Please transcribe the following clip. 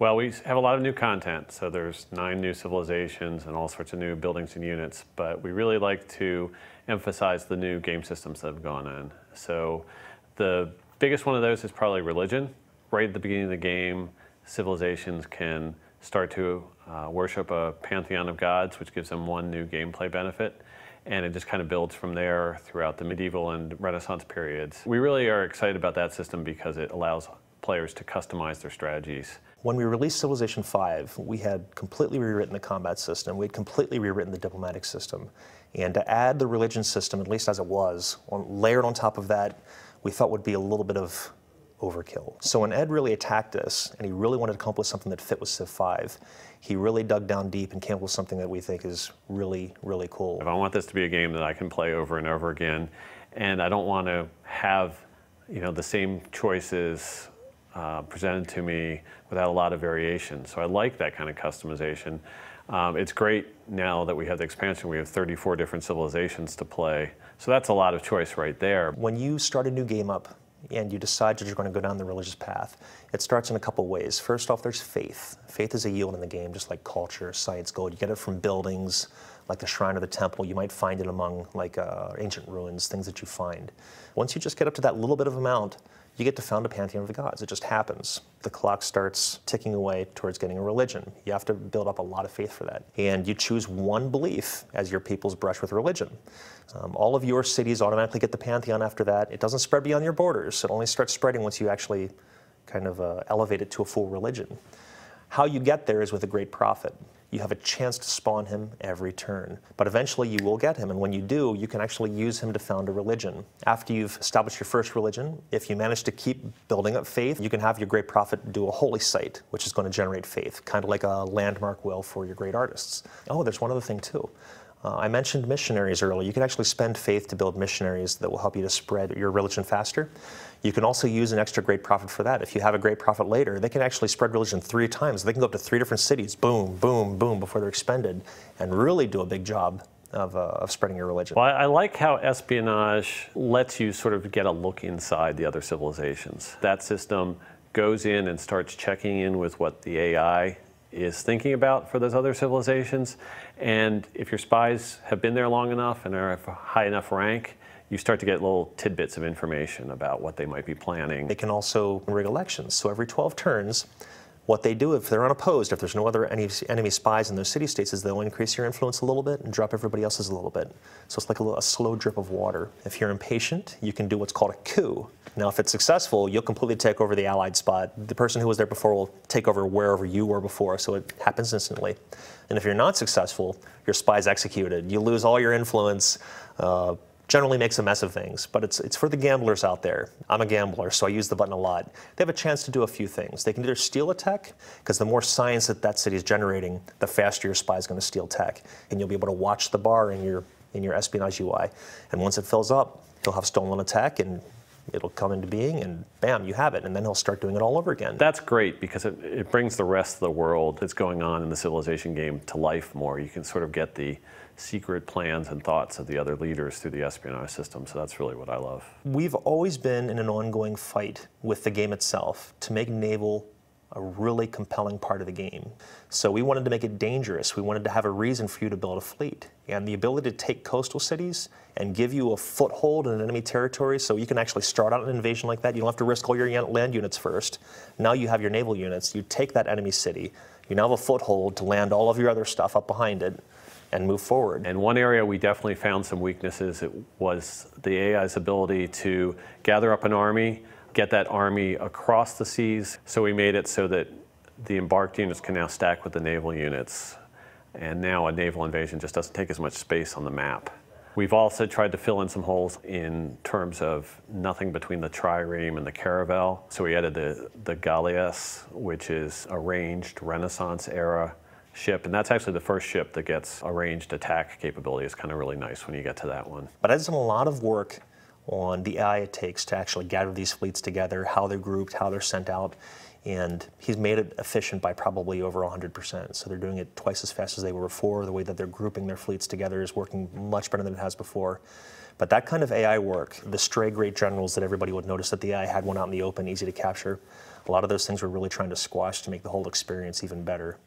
Well, we have a lot of new content, so there's 9 new civilizations and all sorts of new buildings and units, but we really like to emphasize the new game systems that have gone in. So the biggest one of those is probably religion. Right at the beginning of the game, civilizations can start to worship a pantheon of gods, which gives them one new gameplay benefit. And it just kind of builds from there throughout the medieval and Renaissance periods. We really are excited about that system because it allows players to customize their strategies. When we released Civilization V, we had completely rewritten the combat system. We had completely rewritten the diplomatic system. And to add the religion system, at least as it was, layered on top of that, we thought would be a little bit of overkill. So when Ed really attacked us, and he really wanted to come up with something that fit with Civ 5, he really dug down deep and came up with something that we think is really, really cool. I want this to be a game that I can play over and over again, and I don't want to have, the same choices presented to me without a lot of variation. So I like that kind of customization. It's great now that we have the expansion. We have 34 different civilizations to play. So that's a lot of choice right there. When you start a new game up and you decide that you're going to go down the religious path, it starts in a couple ways. First off, there's faith. Faith is a yield in the game, just like culture, science, gold. You get it from buildings, like the shrine or the temple. You might find it among ancient ruins, things that you find. Once you just get up to that little bit of amount, you get to found a pantheon of the gods. It just happens. The clock starts ticking away towards getting a religion. You have to build up a lot of faith for that. And you choose one belief as your people's brush with religion. All of your cities automatically get the pantheon after that. It doesn't spread beyond your borders. It only starts spreading once you actually kind of elevate it to a full religion. How you get there is with a great prophet. You have a chance to spawn him every turn. But eventually you will get him, and when you do, you can actually use him to found a religion. After you've established your first religion, if you manage to keep building up faith, you can have your great prophet do a holy site, which is going to generate faith, kind of like a landmark will for your great artists. Oh, there's one other thing too. I mentioned missionaries earlier. You can actually spend faith to build missionaries that will help you to spread your religion faster. You can also use an extra great prophet for that. If you have a great prophet later, they can actually spread religion 3 times. They can go up to 3 different cities, boom, boom, boom, before they're expended, and really do a big job of spreading your religion. Well, I like how espionage lets you sort of get a look inside the other civilizations. That system goes in and starts checking in with what the AI is thinking about for those other civilizations. And if your spies have been there long enough and are of a high enough rank, you start to get little tidbits of information about what they might be planning. They can also rig elections. So every 12 turns, what they do if they're unopposed, if there's no other enemy spies in those city-states, is they'll increase your influence a little bit and drop everybody else's a little bit. So it's like a slow drip of water. If you're impatient, you can do what's called a coup. Now, if it's successful, you'll completely take over the allied spot. The person who was there before will take over wherever you were before, so it happens instantly. And if you're not successful, your spy's executed. You lose all your influence. Generally makes a mess of things, but it's for the gamblers out there. I'm a gambler, so I use the button a lot. They have a chance to do a few things. They can either steal a tech, because the more science that city is generating, the faster your spy is going to steal tech. And you'll be able to watch the bar in your espionage UI. And once it fills up, he'll have stolen a tech, and it'll come into being, and bam, you have it. And then he'll start doing it all over again. That's great, because it brings the rest of the world that's going on in the civilization game to life more. You can sort of get the secret plans and thoughts of the other leaders through the espionage system, so that's really what I love. We've always been in an ongoing fight with the game itself to make naval a really compelling part of the game. So we wanted to make it dangerous. We wanted to have a reason for you to build a fleet. And the ability to take coastal cities and give you a foothold in an enemy territory, so you can actually start out an invasion like that. You don't have to risk all your land units first. Now you have your naval units. You take that enemy city. You now have a foothold to land all of your other stuff up behind it and move forward. And one area we definitely found some weaknesses, it was the AI's ability to gather up an army, get that army across the seas. So we made it so that the embarked units can now stack with the naval units. And now a naval invasion just doesn't take as much space on the map. We've also tried to fill in some holes in terms of nothing between the trireme and the caravel. So we added the galleass, which is a ranged Renaissance era ship, and that's actually the first ship that gets a ranged attack capability. It's kind of really nice when you get to that one. But I've done a lot of work on the AI it takes to actually gather these fleets together, how they're grouped, how they're sent out, and he's made it efficient by probably over 100%. So they're doing it twice as fast as they were before. The way that they're grouping their fleets together is working much better than it has before. But that kind of AI work, the stray great generals that everybody would notice that the AI had one out in the open, easy to capture, a lot of those things we're really trying to squash to make the whole experience even better.